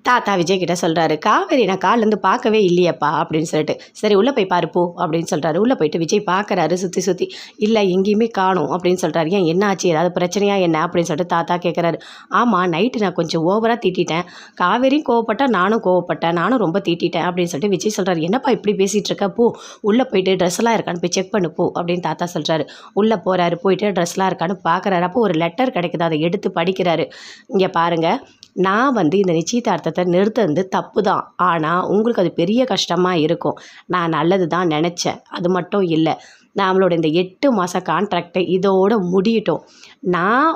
தாத்தா விஜய் கிட்ட சொல்கிறாரு, காவேரி நான் காலிலேருந்து பார்க்கவே இல்லையப்பா அப்படின்னு சொல்லிட்டு. சரி உள்ளே போய் பாரு போ அப்படின்னு சொல்கிறாரு. உள்ளே போயிட்டு விஜய் பார்க்குறாரு சுற்றி இல்லை எங்கேயுமே காணும் அப்படின்னு சொல்கிறாரு. ஏன் என்ன ஆச்சு, ஏதாவது பிரச்சனையா என்ன அப்படின்னு சொல்லிட்டு தாத்தா கேட்குறாரு. ஆமாம் நைட்டு நான் கொஞ்சம் ஓவராக திட்டிட்டேன், காவேரியும் கோவப்பட்டா நானும் கோவப்பட்டேன், நானும் ரொம்ப திட்டிட்டேன் அப்படின்னு சொல்லிட்டு விஜய் சொல்கிறாரு. என்னப்பா இப்படி பேசிகிட்டு இருக்க, போ உள்ளே போயிட்டு ட்ரெஸ்லாம் இருக்கான்னு போய் செக் பண்ணு போ அப்படின்னு தாத்தா சொல்கிறாரு. உள்ளே போகிறாரு, போயிட்டு ட்ரெஸ்லாம் இருக்கான்னு பார்க்குறாரு. அப்போ ஒரு லெட்டர் கிடைக்குது, அதை எடுத்து படிக்கிறாரு. இங்கே பாருங்கள், நான் இந்த நிச்சயதார்த்தத்தை நிறுத்துறது தப்பு தான், ஆனால் உங்களுக்கு அது பெரிய கஷ்டமாக இருக்கும். நான் நல்லது தான் நினச்சேன், அது மட்டும் இல்லை, நம்மளோட இந்த 8 மாத கான்ட்ராக்டை இதோடு முடியட்டும். நான்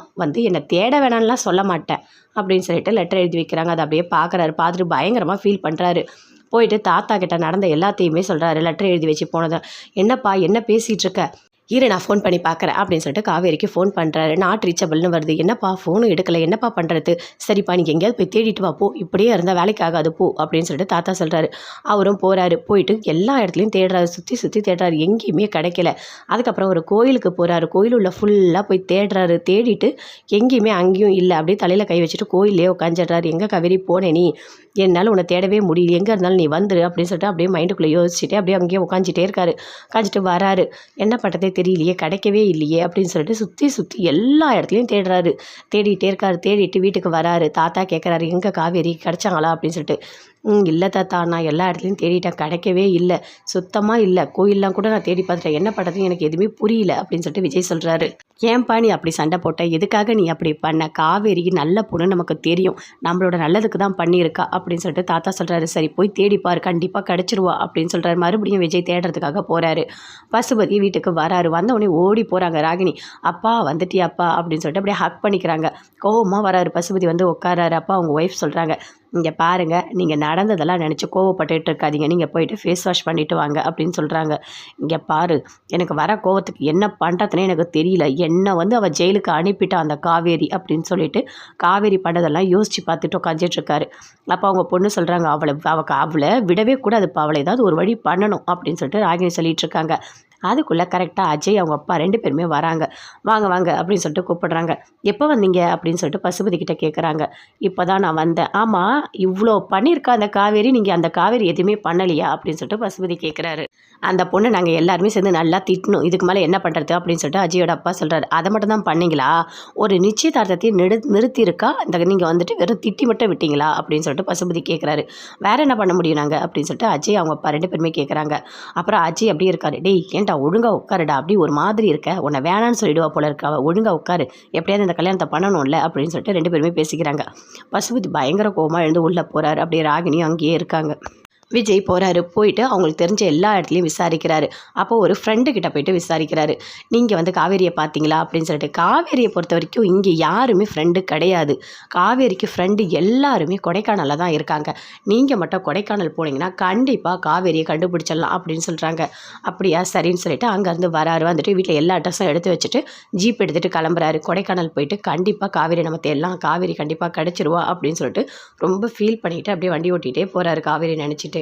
என்னை தேட வேணாம்லாம் சொல்ல மாட்டேன் அப்படின்னு சொல்லிட்டு லெட்டர் எழுதி வைக்கிறாங்க. அதை அப்படியே பார்க்குறாரு. பார்த்துட்டு பயங்கரமாக ஃபீல் பண்ணுறாரு. போயிட்டு தாத்தா கிட்ட நடந்த எல்லாத்தையுமே சொல்கிறாரு. லெட்டர் எழுதி வச்சு போனதை. என்னப்பா என்ன பேசிகிட்டு இருக்க, இரு நான் ஃபோன் பண்ணி பார்க்குறேன் அப்படின்னு சொல்லிட்டு காவேரிக்கு ஃபோன் பண்ணுறாரு. நாட் ரீச்சபிள்னு வருது. என்னப்பா ஃபோனும் எடுக்கலை, என்னப்பா பண்ணுறது, சரிப்பா நீங்கள் எங்கேயாவது போய் தேடிட்டு வா போ, இப்படியே இருந்தால் வேலைக்கு ஆகாது போ அப்படின்னு சொல்லிட்டு தாத்தா சொல்கிறாரு. அவரும் போகிறாரு. போயிட்டு எல்லா இடத்துலையும் தேடுறாரு, சுற்றி தேடுறாரு, எங்கேயுமே கிடைக்கல. அதுக்கப்புறம் ஒரு கோயிலுக்கு போகிறாரு. கோயில் உள்ள ஃபுல்லாக போய் தேடுறாரு. தேடிட்டு எங்கேயுமே அங்கேயும் இல்லை. அப்படியே தலையில் கை வச்சுட்டு கோயிலே உட்காந்துடுறாரு. எங்கே காவேரி போனே நீ, என்னால் உன்னை தேடவே முடியல, எங்கே இருந்தாலும் நீ வந்துரு அப்படின்னு சொல்லிட்டு அப்படியே மைண்டுக்குள்ளே யோசிச்சுட்டு அப்படியே அங்கேயே உட்காந்துட்டே இருக்காரு. உட்காந்துட்டு வராரு. என்ன பண்ணுறதே தெரியலையே, கிடைக்கவே இல்லையே அப்படின்னு சொல்லிட்டு சுற்றி எல்லா இடத்துலையும் தேடுறாரு. தேடிட்டே இருக்காரு. தேடிட்டு வீட்டுக்கு வராரு. தாத்தா கேட்குறாரு, எங்கே காவேரி கிடைச்சாங்களா அப்படின்னு சொல்லிட்டு. இல்லை தாத்தா, நான் எல்லா இடத்துலையும் தேடிட்டேன், கிடைக்கவே இல்லை, சுத்தமாக இல்லை, கோயிலெலாம் கூட நான் தேடி பார்த்துட்டேன், என்ன பண்ணுறதுன்னு எனக்கு எதுவுமே புரியல அப்படின்னு சொல்லிட்டு விஜய் சொல்கிறாரு. ஏன்பா நீ அப்படி சண்டை போட்ட, எதுக்காக நீ அப்படி பண்ண, காவேரிக்கு நல்ல பொண்ணு நமக்கு தெரியும், நம்மளோட நல்லதுக்கு தான் பண்ணியிருக்கா அப்படின்னு சொல்லிட்டு தாத்தா சொல்கிறாரு. சரி போய் தேடிப்பார், கண்டிப்பாக கிடச்சிருவா அப்படின்னு சொல்கிறாரு. மறுபடியும் விஜய் தேடுறதுக்காக போகிறாரு. பசுபதி வீட்டுக்கு வராரு. வந்தவுடனே ஓடி போகிறாங்க ராகினி. அப்பா வந்துட்டியாப்பா அப்படின்னு சொல்லிட்டு அப்படியே ஹக் பண்ணிக்கிறாங்க. கோவமாக வராரு. பசுபதி உட்காராரு. அப்பா அவங்க ஒய்ஃப் சொல்கிறாங்க, இங்கே பாருங்கள், நீங்கள் நடந்ததெல்லாம் நினச்சி கோவப்பட்டுட்டு இருக்காதீங்க, நீங்கள் போயிட்டு ஃபேஸ் வாஷ் பண்ணிவிட்டு வாங்க அப்படின்னு சொல்கிறாங்க. இங்கே பாரு, எனக்கு வர கோவத்துக்கு என்ன பண்ணுறதுனே எனக்கு தெரியல, என்னை அவள் ஜெயிலுக்கு அனுப்பிட்டா அந்த காவேரி அப்படின்னு சொல்லிட்டு காவேரி பண்ணதெல்லாம் யோசித்து பார்த்துட்டு உட்காந்துட்ருக்காரு. அப்போ அவங்க பொண்ணு சொல்கிறாங்க, அவளை விடவே கூடாதுப்பா, அவளை ஏதாவது ஒரு வழி பண்ணணும் அப்படின்னு சொல்லிட்டு ராகினி சொல்லிட்டு இருக்காங்க. அதுக்குள்ளே கரெக்டாக அஜய் அவங்க அப்பா 2 பேருமே வராங்க. வாங்க அப்படின்னு சொல்லிட்டு கூப்பிடுறாங்க. எப்போ வந்தீங்க அப்படின்னு சொல்லிட்டு பசுபதி கிட்டே கேட்குறாங்க. இப்போ தான் நான் வந்தேன். ஆமாம், இவ்வளோ பண்ணியிருக்கா அந்த காவேரி, நீங்கள் அந்த காவேரி எதுவுமே பண்ணலையா அப்படின்னு சொல்லிட்டு பசுபதி கேட்குறாரு. அந்த பொண்ணு நாங்கள் எல்லாருமே சேர்ந்து நல்லா திட்டணும், இதுக்கு மேலே என்ன பண்ணுறது அப்படின்னு சொல்லிட்டு அஜயோட அப்பா சொல்கிறாரு. அதை மட்டும் தான் பண்ணிங்களா, ஒரு நிச்சயதார்த்தத்தையும் நிறுத்தியிருக்கா, இந்த நீங்கள் வெறும் திட்டி மட்டும் விட்டீங்களா அப்படின்னு சொல்லிட்டு பசுபதி கேட்குறாரு. வேறு என்ன பண்ண முடியும் நாங்கள் அப்படின்னு சொல்லிட்டு அஜய் அவங்க அப்பா 2 பேருமே கேட்குறாங்க. அப்புறம் அஜய் அப்படியே இருக்காரு. டேய் ஏன்டா ஒழுங்காக உட்காருடா, அப்படி ஒரு மாதிரி இருக்க, உன்னை வேணான்னு சொல்லிடுவா போல இருக்கா, ஒழுங்காக உட்காரு, எப்படியாவது இந்த கல்யாணத்தை பண்ணணும்ல அப்படின்னு சொல்லிட்டு 2 பேருமே பேசிக்கிறாங்க. பசுபதி பயங்கர கோவமாக எழுந்து உள்ளே போகிறாரு. அப்படியே ராகினியும் அங்கேயே இருக்காங்க. விஜய் போகிறாரு. போயிட்டு அவங்களுக்கு தெரிஞ்ச எல்லா இடத்துலையும் விசாரிக்கிறாரு. அப்போது ஒரு ஃப்ரெண்டு கிட்ட போயிட்டு விசாரிக்கிறாரு. நீங்கள் காவேரியை பார்த்தீங்களா அப்படின்னு சொல்லிட்டு. காவேரியை பொறுத்த வரைக்கும் இங்கே யாருமே ஃப்ரெண்டு கிடையாது. காவேரிக்கு ஃப்ரெண்டு எல்லாருமே கொடைக்கானலில் தான் இருக்காங்க. நீங்கள் மட்டும் கொடைக்கானல் போனீங்கன்னா கண்டிப்பாக காவேரியை கண்டுபிடிச்சிடலாம் அப்படின்னு சொல்கிறாங்க. அப்படியா, சரின்னு சொல்லிட்டு அங்கேருந்து வராரு. வீட்டில் எல்லா அட்ரஸும் எடுத்து வச்சுட்டு ஜீப் எடுத்துகிட்டு கிளம்புறாரு. கொடைக்கானல் போயிட்டு கண்டிப்பாக காவேரி நம்ம தேடலாம், காவேரி கண்டிப்பாக கிடச்சிருவா அப்படின்னு சொல்லிட்டு ரொம்ப ஃபீல் பண்ணிவிட்டு அப்படியே வண்டி ஓட்டிகிட்டே போகிறாரு காவேரி நினச்சிட்டு.